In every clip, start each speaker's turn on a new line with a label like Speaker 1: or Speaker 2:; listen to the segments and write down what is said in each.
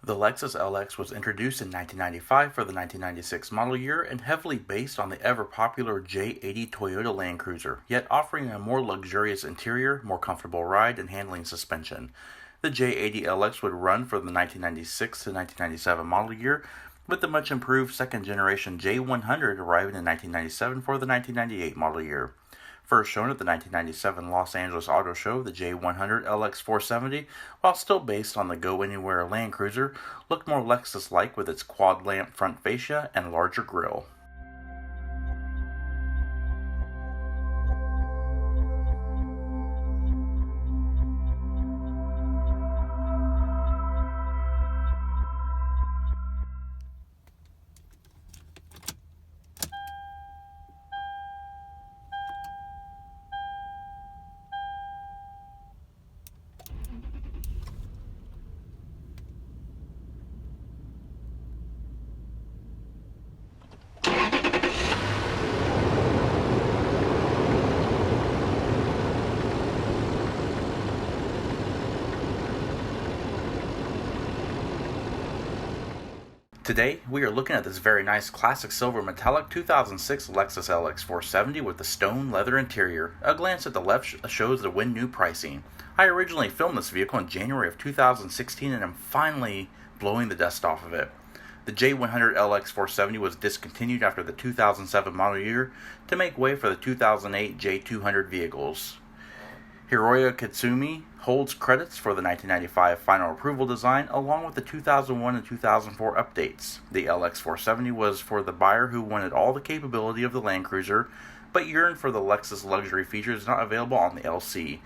Speaker 1: The Lexus LX was introduced in 1995 for the 1996 model year and heavily based on the ever-popular J80 Toyota Land Cruiser, yet offering a more luxurious interior, more comfortable ride, and handling suspension. The J80 LX would run for the 1996 to 1997 model year, with the much improved second-generation J100 arriving in 1997 for the 1998 model year. First shown at the 1997 Los Angeles Auto Show, the J100 LX470, while still based on the Go Anywhere Land Cruiser, looked more Lexus-like with its quad-lamp front fascia and larger grille. Today, we are looking at this very nice classic silver metallic 2006 Lexus LX470 with the stone leather interior. A glance at the left shows the when new pricing. I originally filmed this vehicle in January of 2016 and I'm finally blowing the dust off of it. The J100 LX470 was discontinued after the 2007 model year to make way for the 2008 J200 vehicles. Hiroya Katsumi holds credits for the 1995 final approval design along with the 2001 and 2004 updates. The LX470 was for the buyer who wanted all the capability of the Land Cruiser but yearned for the Lexus luxury features not available on the LC.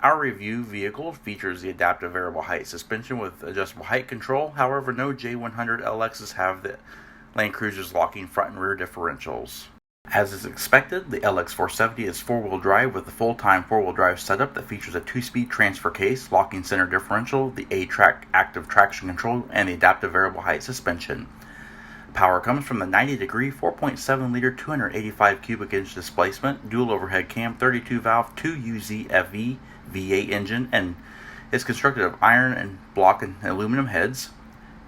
Speaker 1: Our review vehicle features the adaptive variable height suspension with adjustable height control, however no J100 LXs have the Land Cruiser's locking front and rear differentials. As is expected, the LX470 is four-wheel drive with the full-time four-wheel drive setup that features a 2-speed transfer case, locking center differential, the A-Track active traction control, and the adaptive variable height suspension. Power comes from the 90-degree 4.7-liter 285 cubic inch displacement, dual overhead cam 32-valve 2UZ FV V8 engine and is constructed of iron and block and aluminum heads.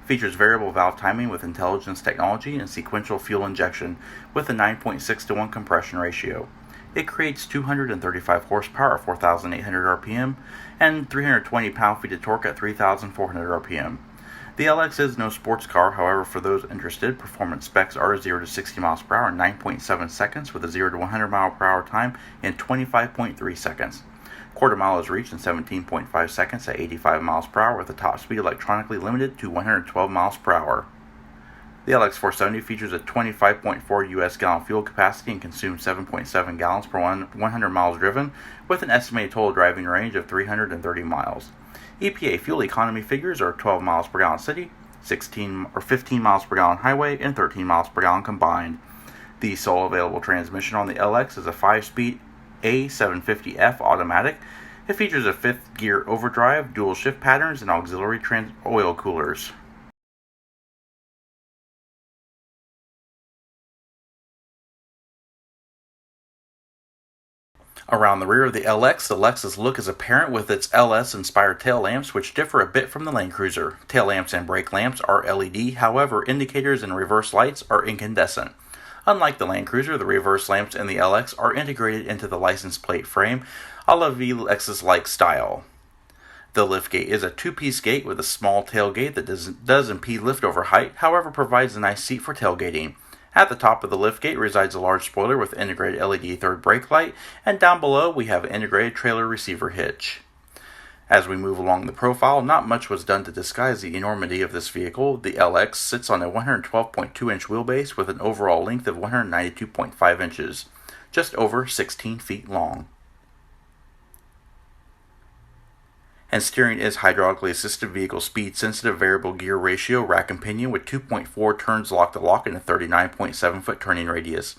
Speaker 1: Features variable valve timing with intelligence technology and sequential fuel injection with a 9.6 to 1 compression ratio. It creates 235 horsepower at 4,800 RPM and 320 pound-feet of torque at 3,400 RPM. The LX is no sports car, however, for those interested, performance specs are 0 to 60 miles per hour in 9.7 seconds with a 0 to 100 mile per hour time in 25.3 seconds. Quarter mile is reached in 17.5 seconds at 85 miles per hour with the top speed electronically limited to 112 miles per hour. The LX470 features a 25.4 US gallon fuel capacity and consumes 7.7 gallons per 100 miles driven with an estimated total driving range of 330 miles. EPA fuel economy figures are 12 miles per gallon city, 15 miles per gallon highway, and 13 miles per gallon combined. The sole available transmission on the LX is a 5-speed A750F automatic. It features a 5th gear overdrive, dual shift patterns, and auxiliary oil coolers. Around the rear of the LX, the Lexus look is apparent with its LS-inspired tail lamps, which differ a bit from the Land Cruiser. Tail lamps and brake lamps are LED, however, indicators and reverse lights are incandescent. Unlike the Land Cruiser, the reverse lamps in the LX are integrated into the license plate frame, a la Lexus-like style. The liftgate is a 2-piece gate with a small tailgate that does impede liftover height, however provides a nice seat for tailgating. At the top of the liftgate resides a large spoiler with integrated LED third brake light, and down below we have an integrated trailer receiver hitch. As we move along the profile, not much was done to disguise the enormity of this vehicle. The LX sits on a 112.2-inch wheelbase with an overall length of 192.5 inches, just over 16 feet long. And steering is hydraulically assisted vehicle speed sensitive variable gear ratio rack and pinion with 2.4 turns lock to lock and a 39.7 foot turning radius.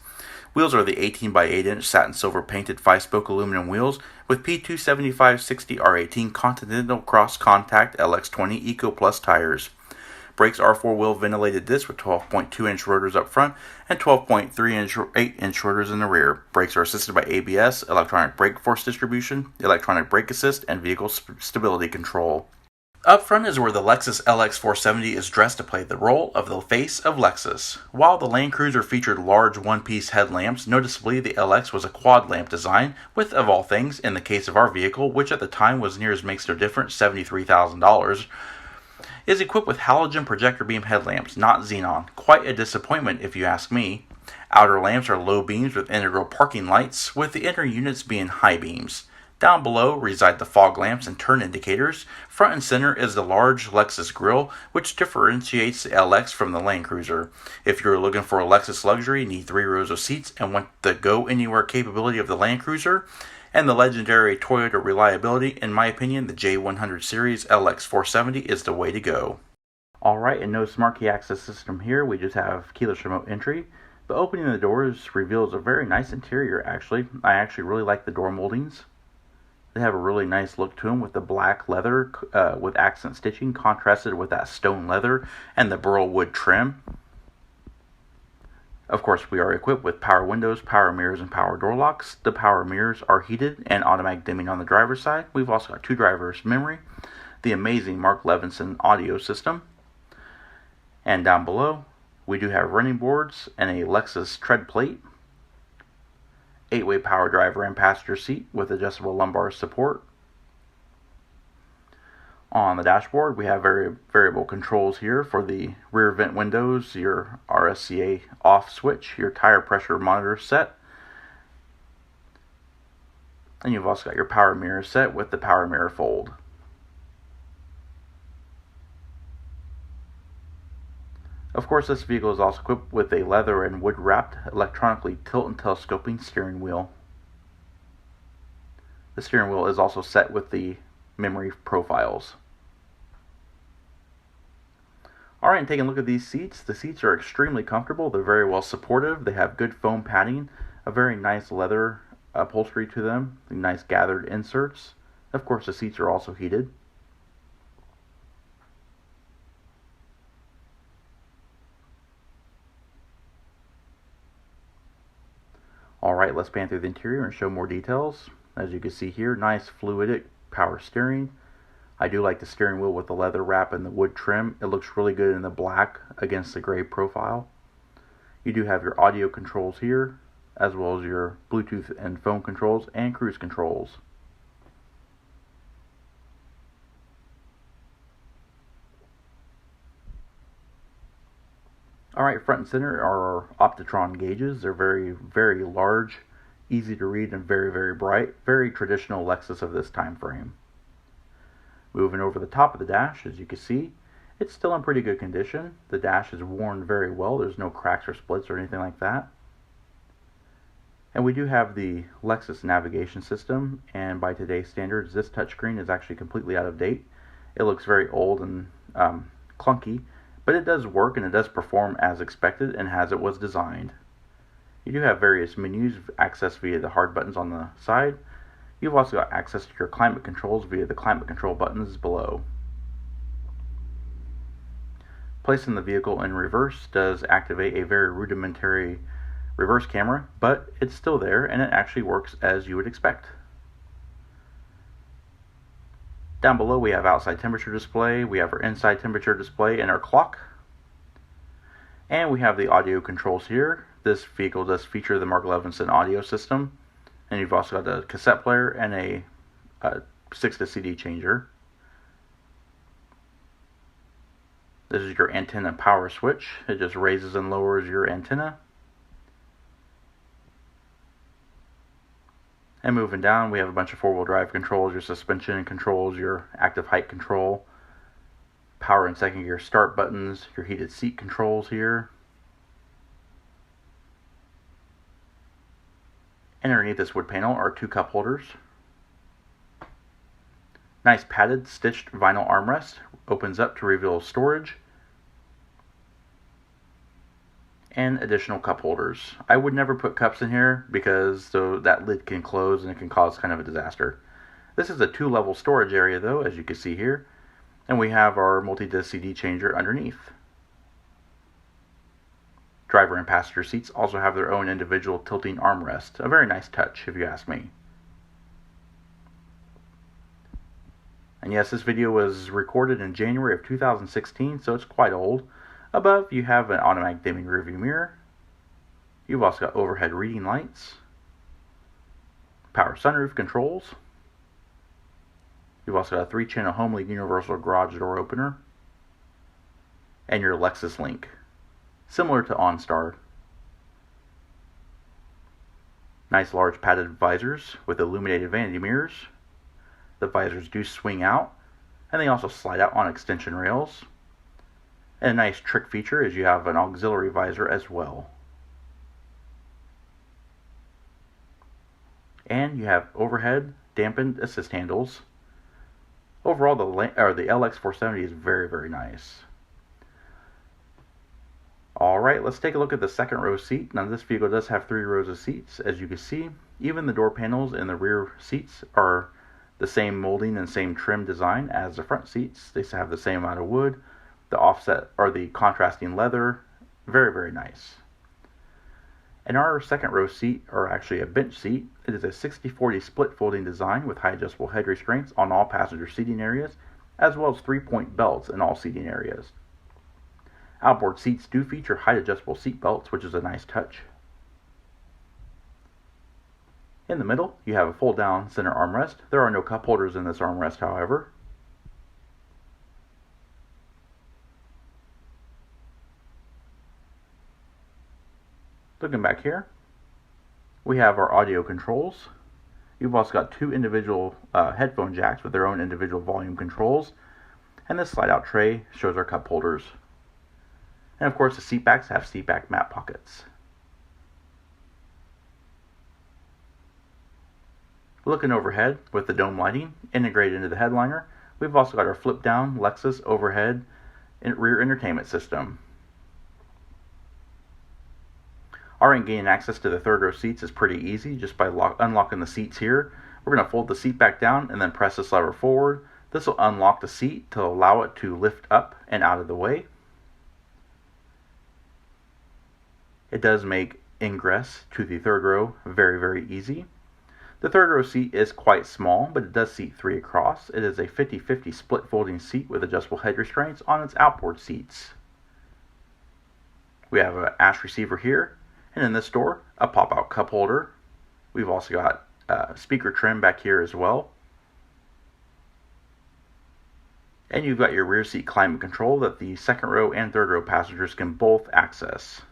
Speaker 1: Wheels are the 18 by 8 inch satin silver painted 5-spoke aluminum wheels with P275/60 R18 Continental Cross Contact LX20 Eco Plus tires. Brakes are 4-wheel ventilated discs with 12.2 inch rotors up front and 8 inch rotors in the rear. Brakes are assisted by ABS, electronic brake force distribution, electronic brake assist, and vehicle stability control. Up front is where the Lexus LX470 is dressed to play the role of the face of Lexus. While the Land Cruiser featured large one-piece headlamps, noticeably the LX was a quad lamp design, with, of all things, in the case of our vehicle, which at the time was near as makes no difference $73,000, is equipped with halogen projector beam headlamps, not xenon. Quite a disappointment if you ask me. Outer lamps are low beams with integral parking lights, with the inner units being high beams. Down below reside the fog lamps and turn indicators. Front and center is the large Lexus grille, which differentiates the LX from the Land Cruiser. If you're looking for a Lexus luxury, need 3 rows of seats, and want the go-anywhere capability of the Land Cruiser, and the legendary Toyota reliability, in my opinion, the J100 series LX470 is the way to go. Alright, and no smart key access system here, we just have keyless remote entry. But opening the doors reveals a very nice interior, actually. I actually really like the door moldings. They have a really nice look to them with the black leather with accent stitching contrasted with that stone leather and the burl wood trim. Of course, we are equipped with power windows, power mirrors, and power door locks. The power mirrors are heated and automatic dimming on the driver's side. We've also got 2 drivers memory, the amazing Mark Levinson audio system. And down below, we do have running boards and a Lexus tread plate. 8-way power driver and passenger seat with adjustable lumbar support. On the dashboard, we have variable controls here for the rear vent windows, your RSCA off switch, your tire pressure monitor set, and you've also got your power mirror set with the power mirror fold. Of course, this vehicle is also equipped with a leather and wood-wrapped, electronically tilt and telescoping steering wheel. The steering wheel is also set with the memory profiles. Alright, and taking a look at these seats. The seats are extremely comfortable. They're very well supportive. They have good foam padding, a very nice leather upholstery to them, nice gathered inserts. Of course, the seats are also heated. Alright, let's pan through the interior and show more details. As you can see here, nice fluidic power steering. I do like the steering wheel with the leather wrap and the wood trim. It looks really good in the black against the gray profile. You do have your audio controls here, as well as your Bluetooth and phone controls and cruise controls. Alright, front and center are our Optitron gauges. They're very, very large, easy to read, and very, very bright. Very traditional Lexus of this time frame. Moving over the top of the dash, as you can see, it's still in pretty good condition. The dash is worn very well. There's no cracks or splits or anything like that. And we do have the Lexus navigation system, and by today's standards, this touchscreen is actually completely out of date. It looks very old and clunky, but it does work and it does perform as expected and as it was designed. You do have various menus accessed via the hard buttons on the side. You've also got access to your climate controls via the climate control buttons below. Placing the vehicle in reverse does activate a very rudimentary reverse camera, but it's still there and it actually works as you would expect. Down below we have outside temperature display, we have our inside temperature display and our clock. And we have the audio controls here. This vehicle does feature the Mark Levinson audio system. And you've also got a cassette player and a 6-to-CD changer. This is your antenna power switch. It just raises and lowers your antenna. And moving down, we have a bunch of 4-wheel drive controls, your suspension controls, your active height control, power and second gear start buttons, your heated seat controls here. And underneath this wood panel are 2 cup holders. Nice padded stitched vinyl armrest, opens up to reveal storage. And additional cup holders. I would never put cups in here because that lid can close and it can cause kind of a disaster. This is a 2-level storage area though, as you can see here. And we have our multi-disc CD changer underneath. Driver and passenger seats also have their own individual tilting armrest. A very nice touch, if you ask me. And yes, this video was recorded in January of 2016, so it's quite old. Above, you have an automatic dimming rearview mirror. You've also got overhead reading lights, power sunroof controls. You've also got a 3-channel home-lead universal garage door opener, and your Lexus Link, similar to OnStar. Nice large padded visors with illuminated vanity mirrors. The visors do swing out, and they also slide out on extension rails. And a nice trick feature is you have an auxiliary visor as well. And you have overhead dampened assist handles. Overall, the LX470 is very, very nice. Alright, let's take a look at the second row seat. Now this vehicle does have 3 rows of seats. As you can see, even the door panels in the rear seats are the same molding and same trim design as the front seats. They have the same amount of wood. The offset or the contrasting leather, very, very nice. And our second row seat, or actually a bench seat, it is a 60/40 split folding design with high adjustable head restraints on all passenger seating areas, as well as 3-point belts in all seating areas. Outboard seats do feature height adjustable seat belts, which is a nice touch. In the middle, you have a fold down center armrest. There are no cup holders in this armrest, however. Looking back here, we have our audio controls. You've also got 2 individual headphone jacks with their own individual volume controls. And this slide out tray shows our cup holders. And of course the seat backs have seat back mat pockets. Looking overhead with the dome lighting integrated into the headliner, we've also got our flip down Lexus overhead rear entertainment system. Alright, gaining access to the third row seats is pretty easy just by unlocking the seats here. We're going to fold the seat back down and then press this lever forward. This will unlock the seat to allow it to lift up and out of the way. It does make ingress to the third row very, very easy. The third row seat is quite small, but it does seat 3 across. It is a 50/50 split folding seat with adjustable head restraints on its outboard seats. We have an ash receiver here, and in this door, a pop-out cup holder. We've also got speaker trim back here as well. And you've got your rear seat climate control that the second row and third row passengers can both access.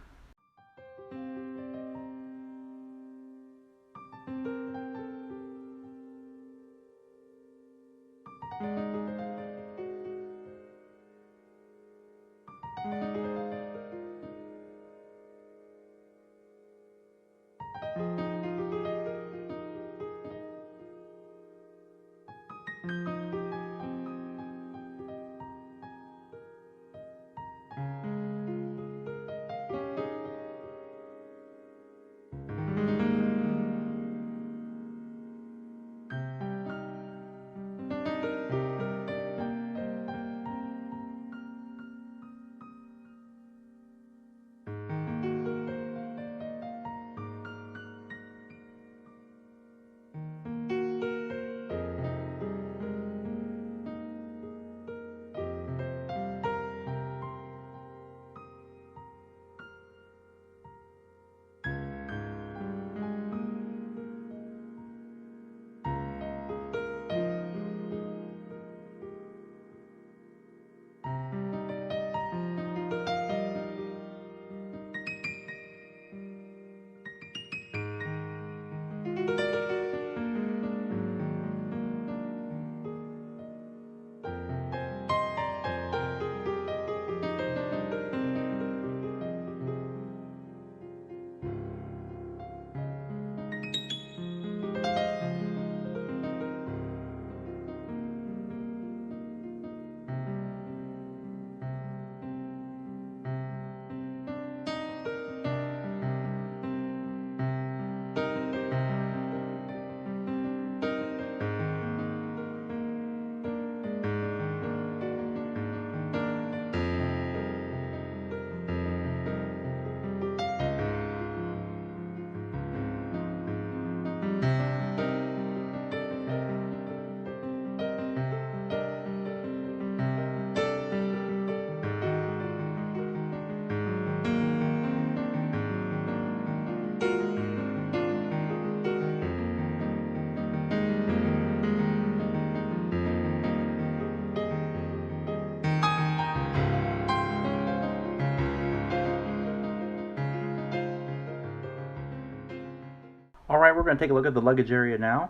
Speaker 1: Alright, we're going to take a look at the luggage area now.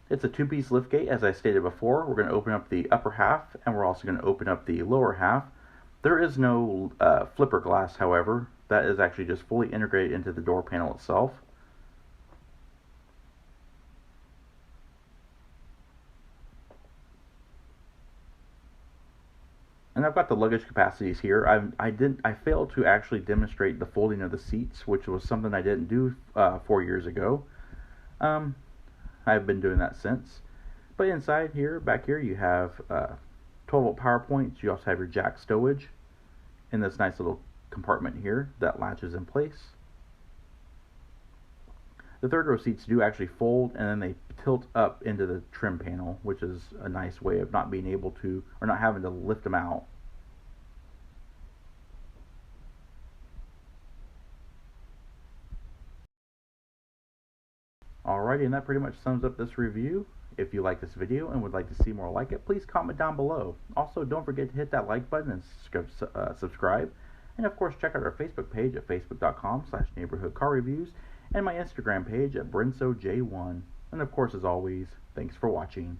Speaker 1: It's a two-piece liftgate, as I stated before. We're going to open up the upper half, and we're also going to open up the lower half. There is no flipper glass, however. That is actually just fully integrated into the door panel itself. And I've got the luggage capacities here. I failed to actually demonstrate the folding of the seats, which was something I didn't do 4 years ago. I've been doing that since. But inside here, back here, you have 12-volt power points. You also have your jack stowage in this nice little compartment here that latches in place. The third row seats do actually fold, and then they tilt up into the trim panel, which is a nice way of not being able to, or not having to lift them out. Alrighty, and that pretty much sums up this review. If you like this video and would like to see more like it, please comment down below. Also, don't forget to hit that like button and subscribe. And of course, check out our Facebook page at facebook.com/neighborhoodcarreviews and my Instagram page at BrinsoJ1. And of course, as always, thanks for watching.